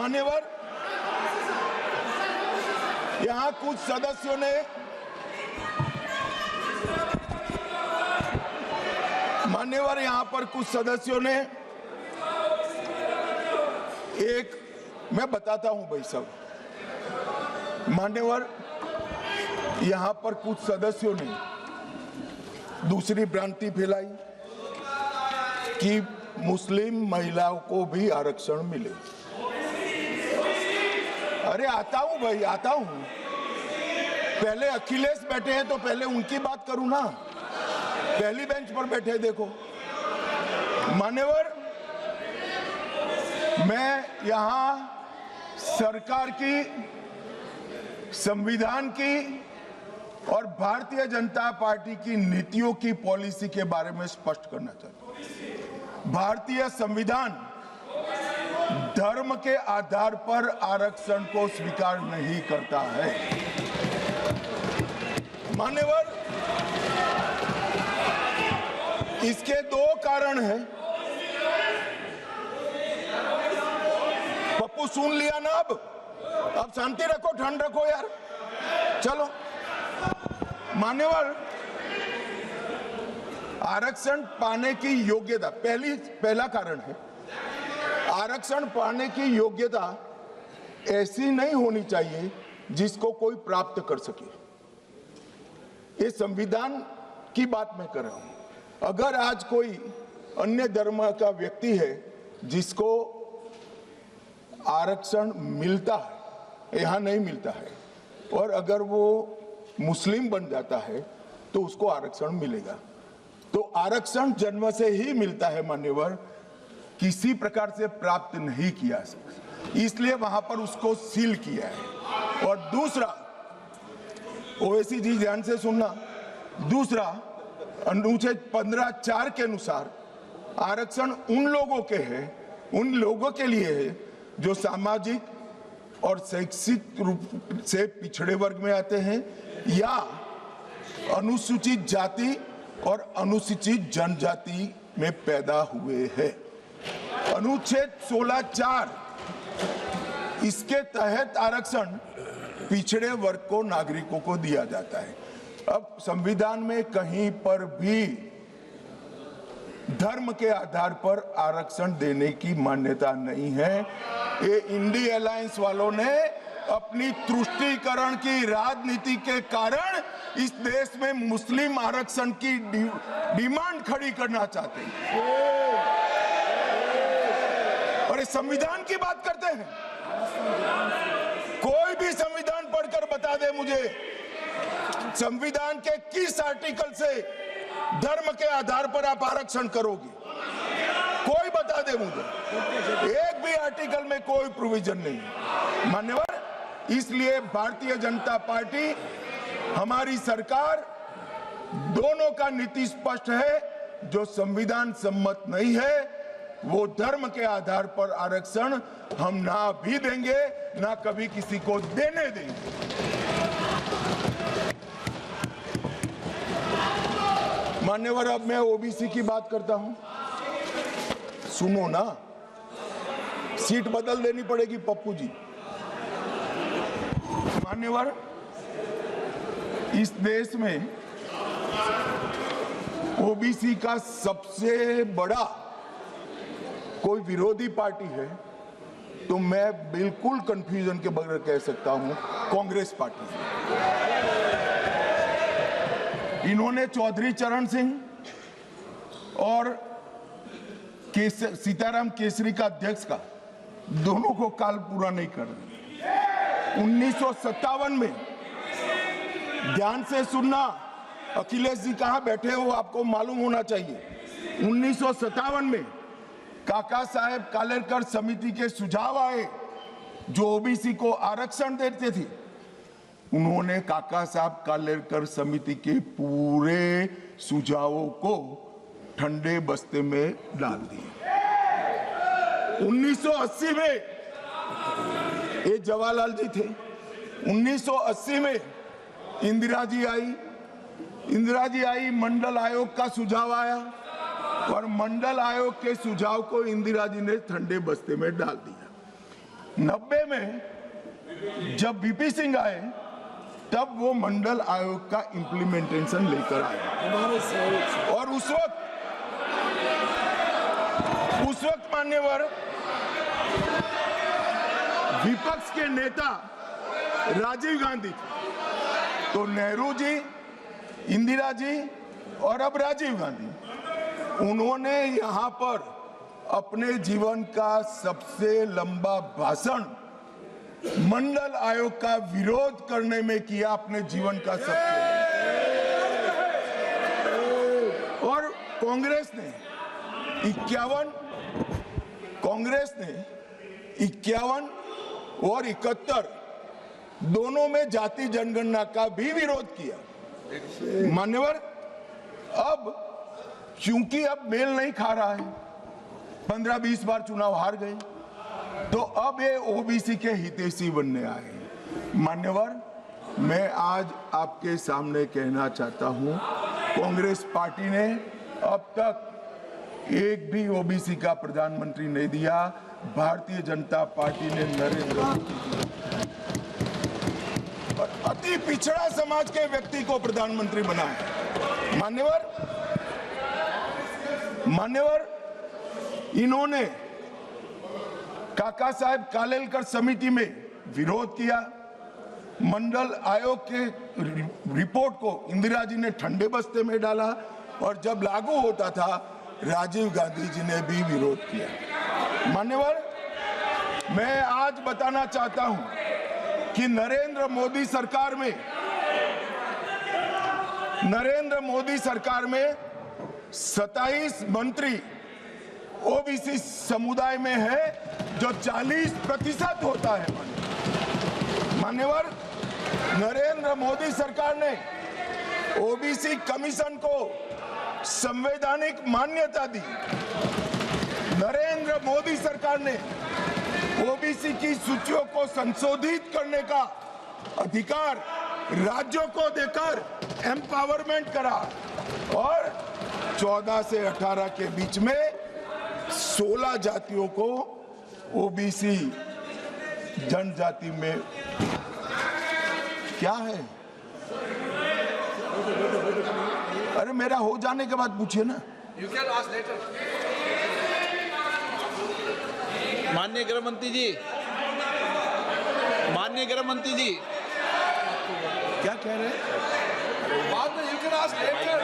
मान्यवर, यहां कुछ सदस्यों ने मैं बताता हूं भाई साहब, मान्यवर, यहां पर कुछ सदस्यों ने दूसरी भ्रांति फैलाई कि मुस्लिम महिलाओं को भी आरक्षण मिले। अरे आता हूं भाई, आता हूं। पहले अखिलेश बैठे हैं तो पहले उनकी बात करूं ना। पहली बेंच पर बैठे देखो। मान्यवर, मैं यहां सरकार की, संविधान की और भारतीय जनता पार्टी की नीतियों की पॉलिसी के बारे में स्पष्ट करना चाहता हूं। भारतीय संविधान धर्म के आधार पर आरक्षण को स्वीकार नहीं करता है। मान्यवर, इसके दो कारण हैं। पप्पू सुन लिया ना? अब शांति रखो, ठंड रखो यार। चलो मान्यवर, आरक्षण पाने की योग्यता, पहला कारण है, आरक्षण पाने की योग्यता ऐसी नहीं होनी चाहिए जिसको कोई प्राप्त कर सके। ये संविधान की बात मैं कर रहा हूं। अगर आज कोई अन्य धर्म का व्यक्ति है जिसको आरक्षण मिलता है, यहां नहीं मिलता है, और अगर वो मुस्लिम बन जाता है तो उसको आरक्षण मिलेगा। तो आरक्षण जन्म से ही मिलता है मान्यवर, किसी प्रकार से प्राप्त नहीं किया, इसलिए वहां पर उसको सील किया है। और दूसरा, ओवैसी जी ध्यान से सुनना, दूसरा अनुच्छेद 15(4) के अनुसार आरक्षण उन लोगों के है, उन लोगों के लिए है जो सामाजिक और शैक्षिक रूप से पिछड़े वर्ग में आते हैं या अनुसूचित जाति और अनुसूचित जनजाति में पैदा हुए हैं। अनुच्छेद 16(4) इसके तहत आरक्षण पिछड़े वर्ग को, नागरिकों को दिया जाता है। अब संविधान में कहीं पर भी धर्म के आधार पर आरक्षण देने की मान्यता नहीं है। ये इंडी अलायंस वालों ने अपनी तुष्टीकरण की राजनीति के कारण इस देश में मुस्लिम आरक्षण की डिमांड खड़ी करना चाहते हैं, और ये संविधान की बात करते हैं। कोई भी संविधान पढ़कर बता दे मुझे, संविधान के किस आर्टिकल से धर्म के आधार पर आप आरक्षण करोगे? कोई बता दे मुझे। एक भी आर्टिकल में कोई प्रोविजन नहीं। मान्यवर, इसलिए भारतीय जनता पार्टी, हमारी सरकार, दोनों का नीति स्पष्ट है। जो संविधान सम्मत नहीं है वो धर्म के आधार पर आरक्षण हम ना भी देंगे, ना कभी किसी को देने देंगे। मान्यवर, अब मैं ओबीसी की बात करता हूं, सुनो ना। सीट बदल देनी पड़ेगी पप्पू जी। मान्यवर, इस देश में ओबीसी का सबसे बड़ा कोई विरोधी पार्टी है तो मैं बिल्कुल कंफ्यूजन के बगैर कह सकता हूं, कांग्रेस पार्टी है। इन्होंने चौधरी चरण सिंह और सीताराम केसरी का अध्यक्ष का, दोनों को काल पूरा नहीं कर रहे। 1957 में, ध्यान से सुनना, अखिलेश जी कहां बैठे हो आपको मालूम होना चाहिए। 1957 में काका साहेब कालेलकर समिति के सुझाव आए जो ओबीसी को आरक्षण देते थे। उन्होंने काका साहब कालेलकर समिति के पूरे सुझावों को ठंडे बस्ते में डाल दिया। 1980 में, ये जवाहरलाल जी थे, 1980 में इंदिरा जी आई, मंडल आयोग का सुझाव आया और मंडल आयोग के सुझाव को इंदिरा जी ने ठंडे बस्ते में डाल दिया। 90 में जब बीपी सिंह आए तब वो मंडल आयोग का इम्प्लीमेंटेशन लेकर आए और उस वक्त मान्यवर विपक्ष के नेता राजीव गांधी थे। तो नेहरू जी, इंदिरा जी और अब राजीव गांधी, उन्होंने यहां पर अपने जीवन का सबसे लंबा भाषण मंडल आयोग का विरोध करने में किया, अपने जीवन का सबसे। और कांग्रेस ने 51 और 71 दोनों में जाति जनगणना का भी विरोध किया। मान्यवर, अब क्योंकि अब मेल नहीं खा रहा है, 15-20 बार चुनाव हार गए, तो अब ये ओबीसी के हितैषी बनने आए। मान्यवर, मैं आज आपके सामने कहना चाहता हूं, कांग्रेस पार्टी ने अब तक एक भी ओबीसी का प्रधानमंत्री नहीं दिया। भारतीय जनता पार्टी ने नरेंद्र मोदी और अति पिछड़ा समाज के व्यक्ति को प्रधानमंत्री बनाया। मान्यवर, इन्होंने काका साहेब कालेलकर समिति में विरोध किया। मंडल आयोग के रिपोर्ट को इंदिरा जी ने ठंडे बस्ते में डाला और जब लागू होता था राजीव गांधी जी ने भी विरोध किया। मान्यवर, मैं आज बताना चाहता हूं कि नरेंद्र मोदी सरकार में 27 मंत्री ओबीसी समुदाय में है, जो 40% होता है। मान्यवर, नरेंद्र मोदी सरकार ने ओबीसी कमीशन को संवैधानिक मान्यता दी। नरेंद्र मोदी सरकार ने ओबीसी की सूचियों को संशोधित करने का अधिकार राज्यों को देकर एम्पावरमेंट करा और 14 से 18 के बीच में 16 जातियों को ओबीसी जनजाति में क्या है। अरे मेरा हो जाने के बाद पूछिए ना। माननीय गृह मंत्री जी क्या कह रहे हैं? बाद में you can ask later.